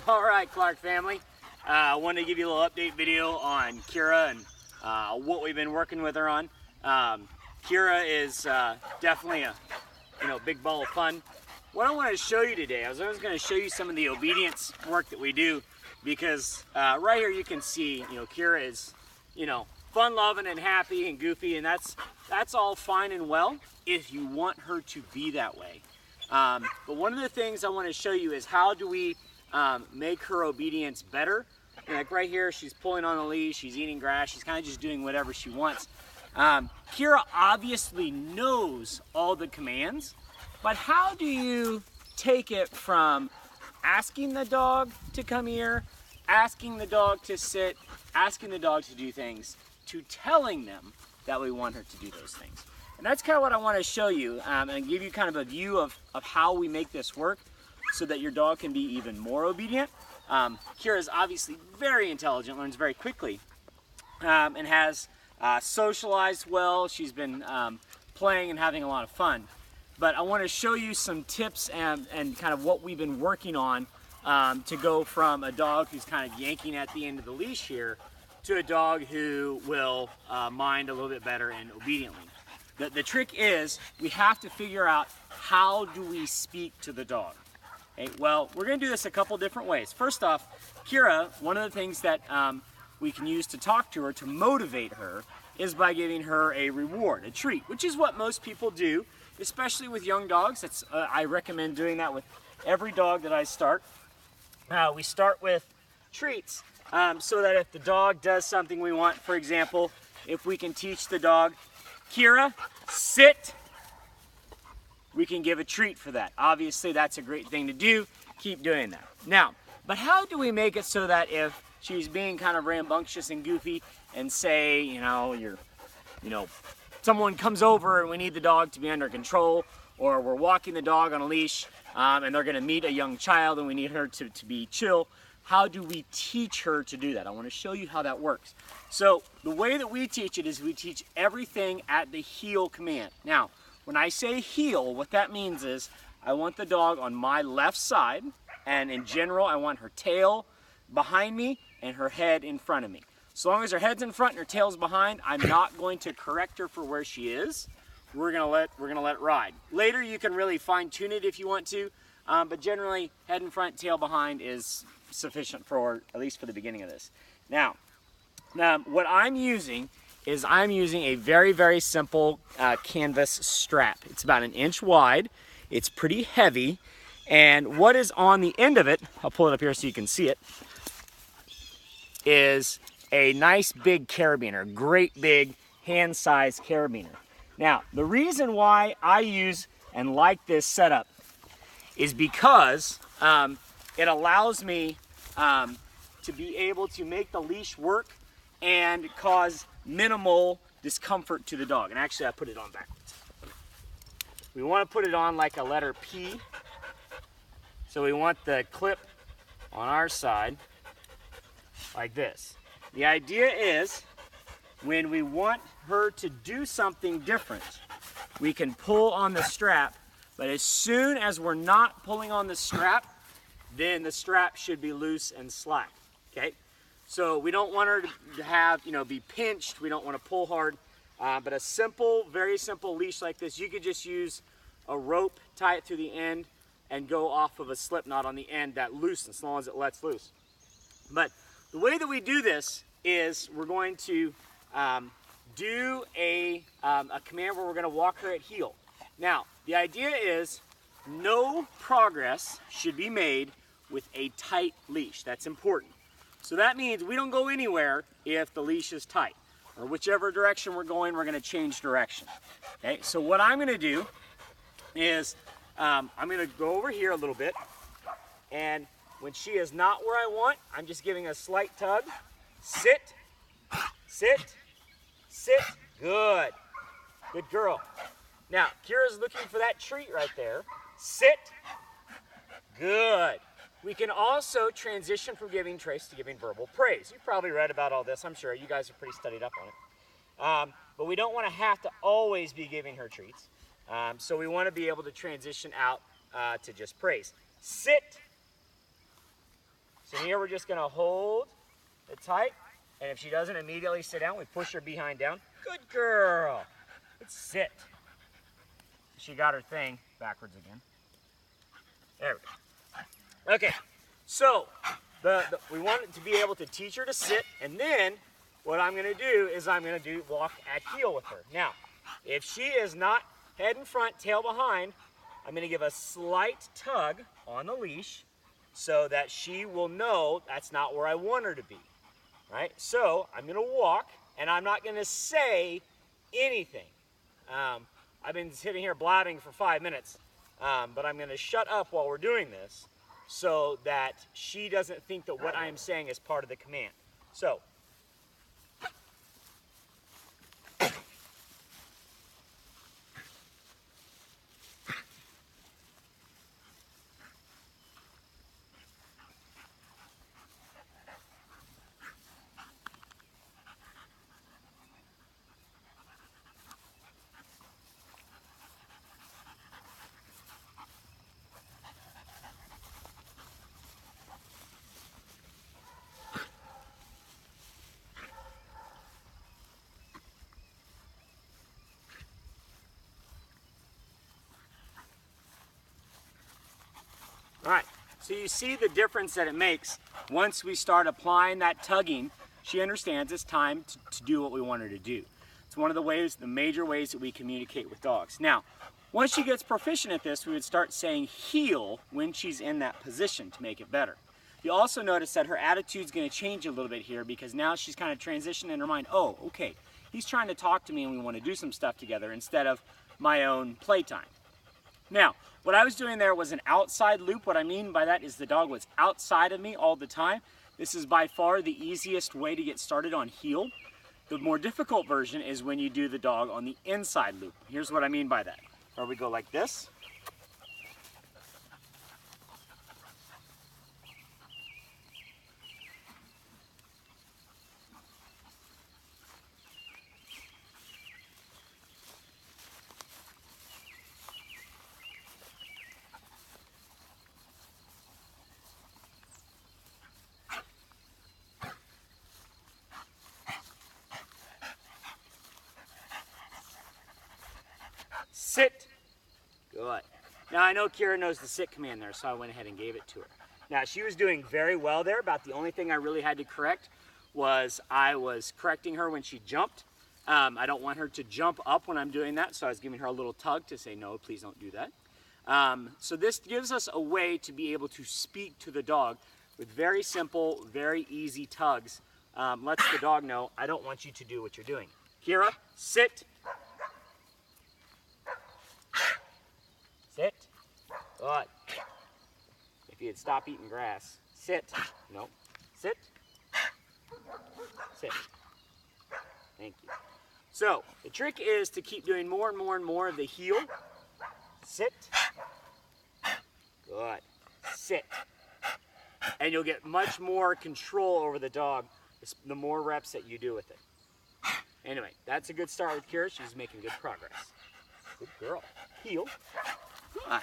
All right, Clark family. I wanted to give you a little update video on Kira and what we've been working with her on. Kira is definitely a big ball of fun. What I wanted to show you today, I was going to show you some of the obedience work that we do, because right here you can see, Kira is, fun-loving and happy and goofy, and that's all fine and well if you want her to be that way. But one of the things I want to show you is how do we make her obedience better. Like right here, she's pulling on the leash, she's eating grass, she's kind of just doing whatever she wants. Kira obviously knows all the commands, but how do you take it from asking the dog to come here, asking the dog to sit, asking the dog to do things, to telling them that we want her to do those things? And that's kind of what I want to show you and give you kind of a view of how we make this work so that your dog can be even more obedient. Kira is obviously very intelligent, learns very quickly, and has socialized well. She's been playing and having a lot of fun. But I want to show you some tips and kind of what we've been working on to go from a dog who's kind of yanking at the end of the leash here to a dog who will mind a little bit better and obediently. The trick is we have to figure out, how do we speak to the dog? Okay, well, we're going to do this a couple different ways. First off, Kira, one of the things that we can use to talk to her, to motivate her, is by giving her a reward, a treat, which is what most people do, especially with young dogs. I recommend doing that with every dog that I start. We start with treats so that if the dog does something we want, for example, if we can teach the dog, Kira, sit, we can give a treat for that. Obviously, that's a great thing to do. Keep doing that. Now, but how do we make it so that if she's being kind of rambunctious and goofy, and say, someone comes over and we need the dog to be under control, or we're walking the dog on a leash and they're going to meet a young child and we need her to be chill, how do we teach her to do that? I want to show you how that works. So the way that we teach it is we teach everything at the heel command. Now, when I say heel, what that means is I want the dog on my left side, and in general, I want her tail behind me and her head in front of me. So long as her head's in front and her tail's behind, I'm not going to correct her for where she is. We're gonna let it ride. Later, you can really fine tune it if you want to, but generally, head in front, tail behind is sufficient for, at least for the beginning of this. Now what I'm using is a very, very simple canvas strap. It's about 1 inch wide. It's pretty heavy. And what is on the end of it, I'll pull it up here so you can see it, is a nice big carabiner, great big hand-sized carabiner. Now, the reason why I use and like this setup is because it allows me to be able to make the leash work and cause minimal discomfort to the dog. And actually, I put it on backwards. We want to put it on like a letter P. So we want the clip on our side like this. The idea is when we want her to do something different, we can pull on the strap, but as soon as we're not pulling on the strap, then the strap should be loose and slack, okay? So we don't want her to have, be pinched. We don't want to pull hard. But a simple, very simple leash like this, you could just use a rope, tie it through the end, and go off of a slip knot on the end that loosens as long as it lets loose. But the way that we do this is we're going to do a command where we're going to walk her at heel. Now, the idea is no progress should be made with a tight leash. That's important. So that means we don't go anywhere if the leash is tight, or whichever direction we're going, we're going to change direction. Okay, so what I'm going to do is I'm going to go over here a little bit, and when she is not where I want, I'm just giving a slight tug. Sit, sit, sit. Good. Good girl. Now, Kira's looking for that treat right there. Sit. Good. We can also transition from giving trace to giving verbal praise. You've probably read about all this, I'm sure. You guys are pretty studied up on it. But we don't want to have to always be giving her treats. So we want to be able to transition out to just praise. Sit. So here we're just going to hold it tight, and if she doesn't immediately sit down, we push her behind down. Good girl. Let's sit. She got her thing backwards again. There we go. Okay, so we want it to be able to teach her to sit, and then what I'm going to do is I'm going to walk at heel with her. Now, if she is not head in front, tail behind, I'm going to give a slight tug on the leash so that she will know that's not where I want her to be. Right? So I'm going to walk, and I'm not going to say anything. I've been sitting here blabbing for 5 minutes, but I'm going to shut up while we're doing this so that she doesn't think that what I am saying is part of the command. So, all right, so you see the difference that it makes once we start applying that tugging. She understands it's time to do what we want her to do. It's one of the major ways that we communicate with dogs. Now, once she gets proficient at this, we would start saying heel when she's in that position to make it better. You also notice that her attitude's going to change a little bit here because now she's kind of transitioning in her mind. Oh, okay, he's trying to talk to me and we want to do some stuff together instead of my own playtime. Now, what I was doing there was an outside loop. What I mean by that is the dog was outside of me all the time. This is by far the easiest way to get started on heel. The more difficult version is when you do the dog on the inside loop. Here's what I mean by that. Where we go like this. Sit. Good. Now I know Kira knows the sit command there, so I went ahead and gave it to her. Now she was doing very well there. About the only thing I really had to correct was I was correcting her when she jumped. I don't want her to jump up when I'm doing that, so I was giving her a little tug to say, no, please don't do that. So this gives us a way to be able to speak to the dog with very simple, very easy tugs. Lets the dog know, I don't want you to do what you're doing. Kira, sit. Sit. Good. If you had stopped eating grass, sit. No. Sit. Sit. Thank you. So, the trick is to keep doing more and more and more of the heel. Sit. Good. Sit. And you'll get much more control over the dog the more reps that you do with it. Anyway, that's a good start with Kira. She's making good progress. Good girl. Heel. Good.